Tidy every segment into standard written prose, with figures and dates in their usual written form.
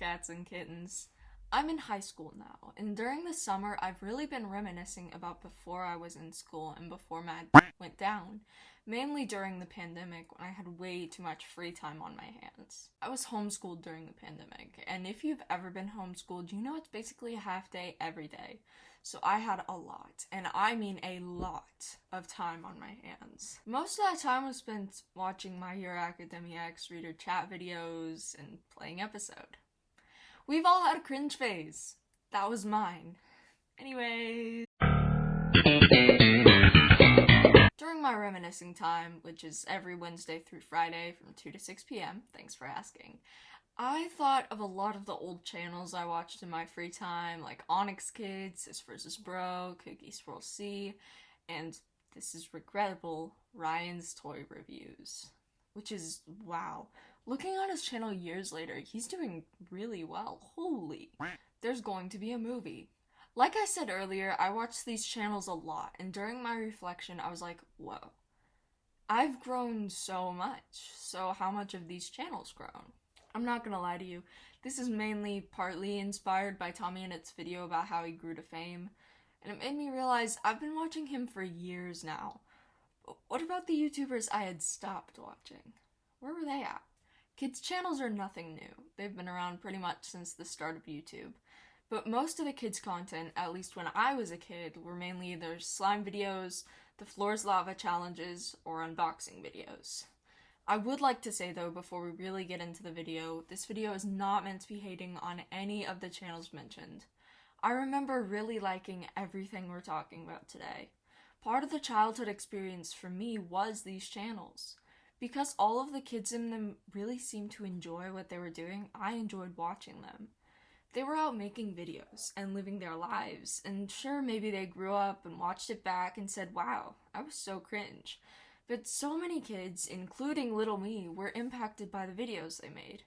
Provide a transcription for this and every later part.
cats and kittens. I'm in high school now, and during the summer I've really been reminiscing about before I was in school and before my went down, mainly during the pandemic when I had way too much free time on my hands. I was homeschooled during the pandemic, and if you've ever been homeschooled, you know it's basically a half day every day. So I had a lot, and I mean a lot, of time on my hands. Most of that time was spent watching My Hero Academia X reader chat videos and playing episode. We've all had a cringe phase. That was mine. Anyways. During my reminiscing time, which is every Wednesday through Friday from 2 to 6 p.m., thanks for asking, I thought of a lot of the old channels I watched in my free time, like Onyx Kids, Sis vs. Bro, cookieswirlc, and this is regrettable, Ryan's Toy Reviews. Which is, wow. Looking on his channel years later, he's doing really well. Holy. There's going to be a movie. Like I said earlier, I watched these channels a lot, and during my reflection, I was like, whoa. I've grown so much. So how much have these channels grown? I'm not gonna lie to you, this is mainly partly inspired by Tommy Innit's video about how he grew to fame, and it made me realize I've been watching him for years now. But what about the YouTubers I had stopped watching? Where were they at? Kids' channels are nothing new. They've been around pretty much since the start of YouTube. But most of the kids' content, at least when I was a kid, were mainly either slime videos, the Floor's Lava challenges, or unboxing videos. I would like to say though, before we really get into the video, this video is not meant to be hating on any of the channels mentioned. I remember really liking everything we're talking about today. Part of the childhood experience for me was these channels. Because all of the kids in them really seemed to enjoy what they were doing, I enjoyed watching them. They were out making videos and living their lives, and sure, maybe they grew up and watched it back and said, wow, I was so cringe. But so many kids, including little me, were impacted by the videos they made.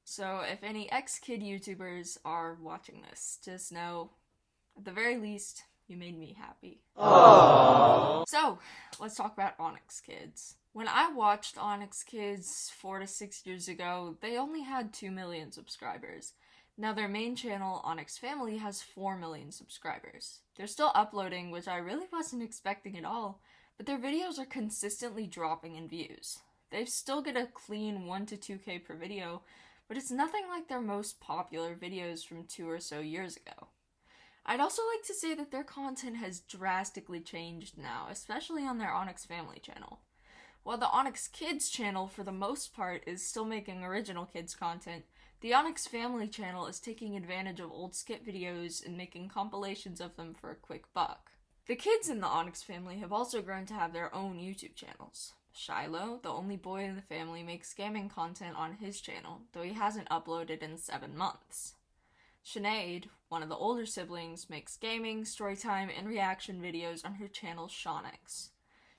So if any ex-kid YouTubers are watching this, just know, at the very least, you made me happy. Aww. So, let's talk about Onyx Kids. When I watched Onyx Kids 4 to 6 years ago, they only had 2 million subscribers. Now their main channel, Onyx Family, has 4 million subscribers. They're still uploading, which I really wasn't expecting at all, but their videos are consistently dropping in views. They still get a clean 1 to 2K per video, but it's nothing like their most popular videos from 2 or so years ago. I'd also like to say that their content has drastically changed now, especially on their Onyx Family channel. While the Onyx Kids channel, for the most part, is still making original kids content, the Onyx Family channel is taking advantage of old skit videos and making compilations of them for a quick buck. The kids in the Onyx Family have also grown to have their own YouTube channels. Shiloh, the only boy in the family, makes gaming content on his channel, though he hasn't uploaded in 7 months. Sinead, one of the older siblings, makes gaming, storytime, and reaction videos on her channel Onyx.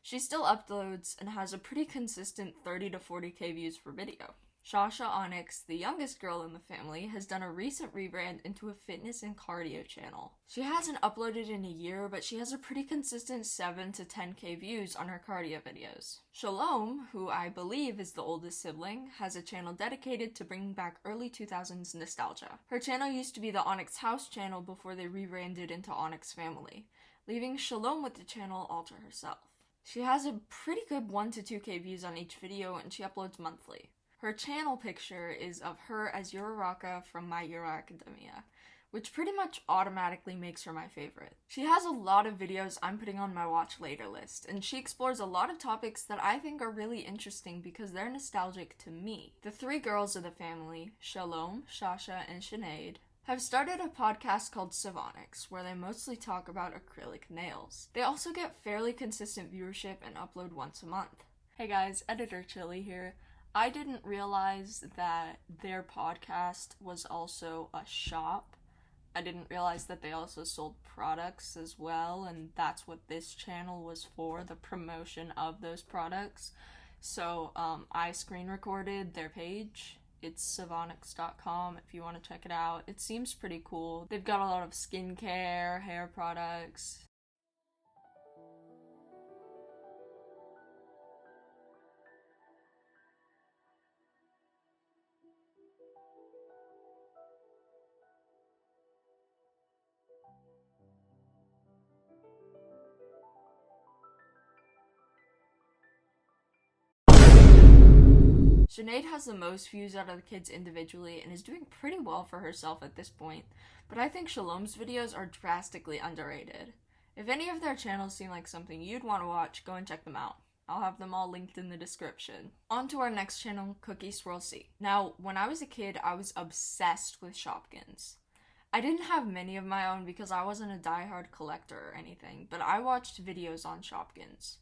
She still uploads and has a pretty consistent 30 to 40k views per video. Shasha Onyx, the youngest girl in the family, has done a recent rebrand into a fitness and cardio channel. She hasn't uploaded in a year, but she has a pretty consistent 7 to 10k views on her cardio videos. Shalom, who I believe is the oldest sibling, has a channel dedicated to bringing back early 2000s nostalgia. Her channel used to be the Onyx House channel before they rebranded into Onyx Family, leaving Shalom with the channel all to herself. She has a pretty good 1 to 2k views on each video, and she uploads monthly. Her channel picture is of her as Uraraka from My Hero Academia, which pretty much automatically makes her my favorite. She has a lot of videos I'm putting on my watch later list, and she explores a lot of topics that I think are really interesting because they're nostalgic to me. The 3 girls of the family, Shalom, Shasha, and Sinead, have started a podcast called Savonix, where they mostly talk about acrylic nails. They also get fairly consistent viewership and upload once a month. Hey guys, Editor Chili here. I didn't realize that their podcast was also a shop. I didn't realize that they also sold products as well, and that's what this channel was for, the promotion of those products. So I screen recorded their page. It's savonix.com if you want to check it out. It seems pretty cool. They've got a lot of skincare, hair products. Sinead has the most views out of the kids individually and is doing pretty well for herself at this point, but I think Shalom's videos are drastically underrated. If any of their channels seem like something you'd want to watch, go and check them out. I'll have them all linked in the description. On to our next channel, cookieswirlc. Now, when I was a kid, I was obsessed with Shopkins. I didn't have many of my own because I wasn't a diehard collector or anything, but I watched videos on Shopkins.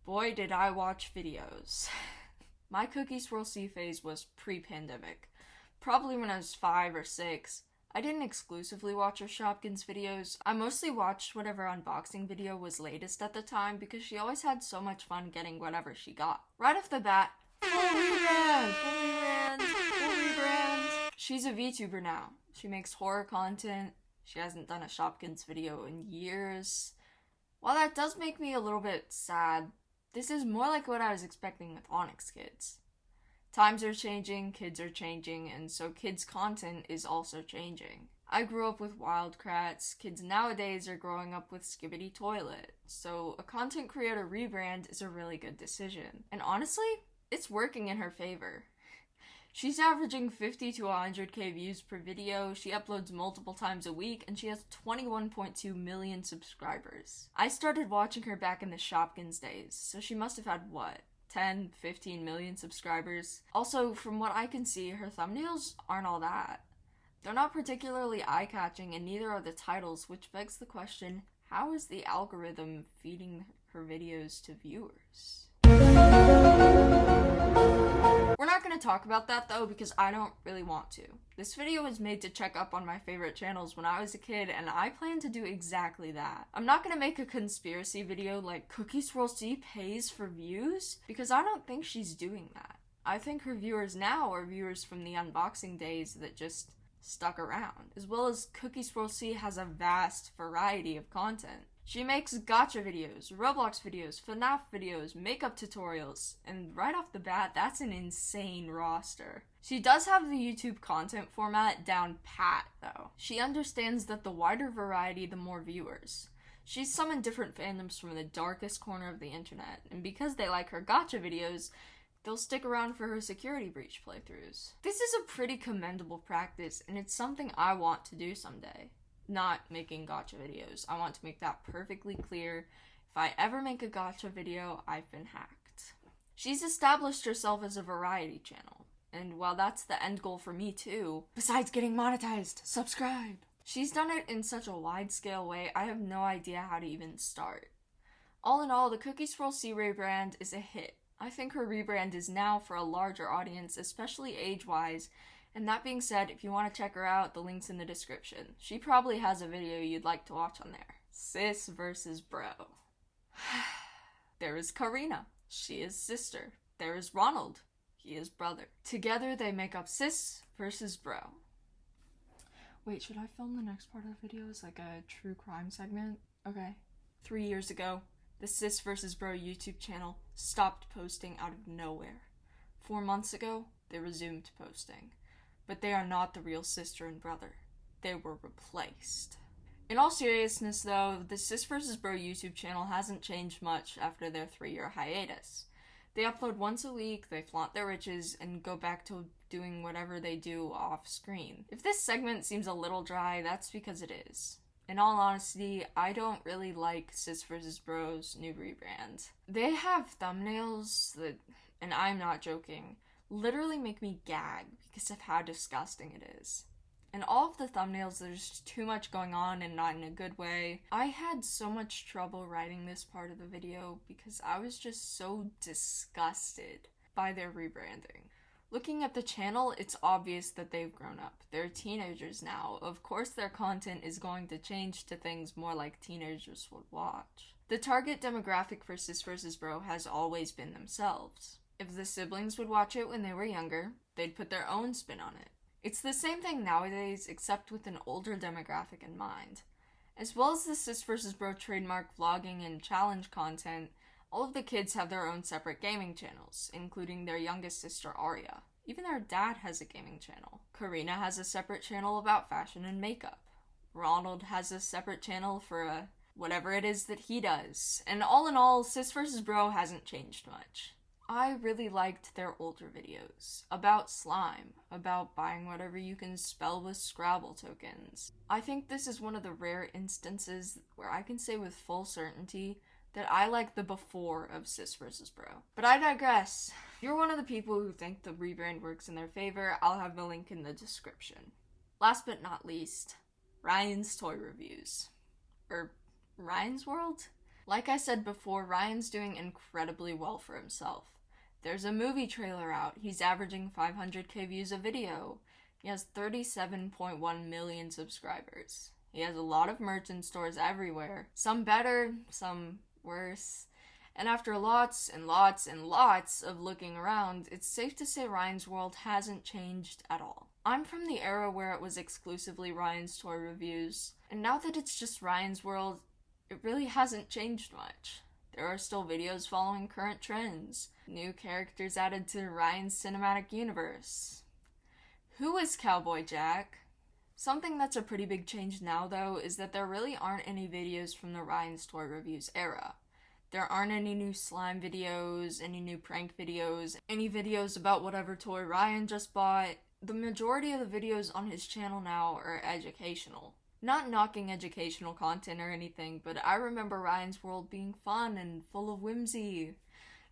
Boy, did I watch videos. My cookieswirlc phase was pre-pandemic. Probably when I was 5 or 6. I didn't exclusively watch her Shopkins videos. I mostly watched whatever unboxing video was latest at the time because she always had so much fun getting whatever she got. Right off the bat, full rebrand. She's a VTuber now. She makes horror content. She hasn't done a Shopkins video in years. While that does make me a little bit sad, this is more like what I was expecting with Onyx kids. Times are changing, kids are changing, and so kids' content is also changing. I grew up with Wildcrats. Kids nowadays are growing up with Skibbity Toilet. So a content creator rebrand is a really good decision. And honestly, it's working in her favor. She's averaging 50 to 100k views per video, she uploads multiple times a week, and she has 21.2 million subscribers. I started watching her back in the Shopkins days, so she must have had, what, 10, 15 million subscribers? Also, from what I can see, her thumbnails aren't all that. They're not particularly eye-catching, and neither are the titles, which begs the question, how is the algorithm feeding her videos to viewers? We're not going to talk about that though because I don't really want to. This video was made to check up on my favorite channels when I was a kid and I plan to do exactly that. I'm not going to make a conspiracy video like cookieswirlc pays for views because I don't think she's doing that. I think her viewers now are viewers from the unboxing days that just stuck around. As well as cookieswirlc has a vast variety of content. She makes gacha videos, Roblox videos, FNAF videos, makeup tutorials, and right off the bat, that's an insane roster. She does have the YouTube content format down pat, though. She understands that the wider variety, the more viewers. She's summoned different fandoms from the darkest corner of the internet, and because they like her gacha videos, they'll stick around for her security breach playthroughs. This is a pretty commendable practice, and it's something I want to do someday. Not making gacha videos. I want to make that perfectly clear. If I ever make a gacha video, I've been hacked. She's established herself as a variety channel, and while that's the end goal for me too, besides getting monetized, subscribe! She's done it in such a wide-scale way, I have no idea how to even start. All in all, the cookieswirlc rebrand is a hit. I think her rebrand is now for a larger audience, especially age-wise. And that being said, if you want to check her out, the link's in the description. She probably has a video you'd like to watch on there. Sis versus bro. There is Karina. She is sister. There is Ronald. He is brother. Together they make up sis versus bro. Wait, should I film the next part of the video as like a true crime segment? Okay. 3 years ago, the sis versus bro YouTube channel stopped posting out of nowhere. 4 months ago, they resumed posting. But they are not the real sister and brother. They were replaced. In all seriousness though, the Sis vs Bro YouTube channel hasn't changed much after their 3-year hiatus. They upload once a week, they flaunt their riches, and go back to doing whatever they do off screen. If this segment seems a little dry, that's because it is. In all honesty, I don't really like Sis vs Bro's new rebrand. They have thumbnails that, and I'm not joking, literally make me gag because of how disgusting it is. In all of the thumbnails, there's too much going on and not in a good way. I had so much trouble writing this part of the video because I was just so disgusted by their rebranding. Looking at the channel, it's obvious that they've grown up. They're teenagers now. Of course their content is going to change to things more like teenagers would watch. The target demographic for Sis vs Bro has always been themselves. If the siblings would watch it when they were younger, they'd put their own spin on it. It's the same thing nowadays, except with an older demographic in mind. As well as the Sis vs Bro trademark vlogging and challenge content, all of the kids have their own separate gaming channels, including their youngest sister Arya. Even their dad has a gaming channel. Karina has a separate channel about fashion and makeup. Ronald has a separate channel for whatever it is that he does. And all in all, Sis vs Bro hasn't changed much. I really liked their older videos about slime, about buying whatever you can spell with Scrabble tokens. I think this is one of the rare instances where I can say with full certainty that I like the before of Sis vs. Bro. But I digress. If you're one of the people who think the rebrand works in their favor, I'll have the link in the description. Last but not least, Ryan's toy reviews. Ryan's World? Like I said before, Ryan's doing incredibly well for himself. There's a movie trailer out. He's averaging 500k views a video. He has 37.1 million subscribers. He has a lot of merch in stores everywhere. Some better, some worse. And after lots and lots and lots of looking around, it's safe to say Ryan's World hasn't changed at all. I'm from the era where it was exclusively Ryan's toy reviews, and now that it's just Ryan's World, it really hasn't changed much. There are still videos following current trends, new characters added to Ryan's cinematic universe. Who is Cowboy Jack? Something that's a pretty big change now, though, is that there really aren't any videos from the Ryan's Toy Reviews era. There aren't any new slime videos, any new prank videos, any videos about whatever toy Ryan just bought. The majority of the videos on his channel now are educational. Not knocking educational content or anything, but I remember Ryan's World being fun and full of whimsy.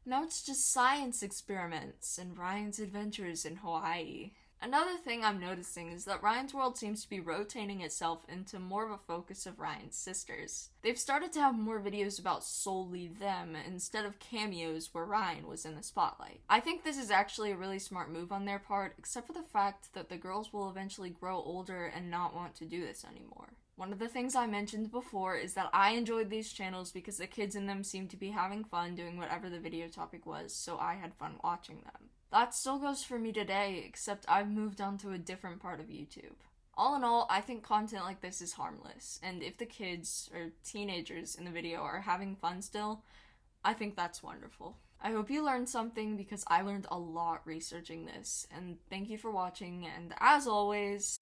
Now it's just science experiments and Ryan's adventures in Hawaii. Another thing I'm noticing is that Ryan's World seems to be rotating itself into more of a focus of Ryan's sisters. They've started to have more videos about solely them instead of cameos where Ryan was in the spotlight. I think this is actually a really smart move on their part, except for the fact that the girls will eventually grow older and not want to do this anymore. One of the things I mentioned before is that I enjoyed these channels because the kids in them seemed to be having fun doing whatever the video topic was, so I had fun watching them. That still goes for me today, except I've moved on to a different part of YouTube. All in all, I think content like this is harmless, and if the kids, or teenagers in the video are having fun still, I think that's wonderful. I hope you learned something because I learned a lot researching this, and thank you for watching, and as always...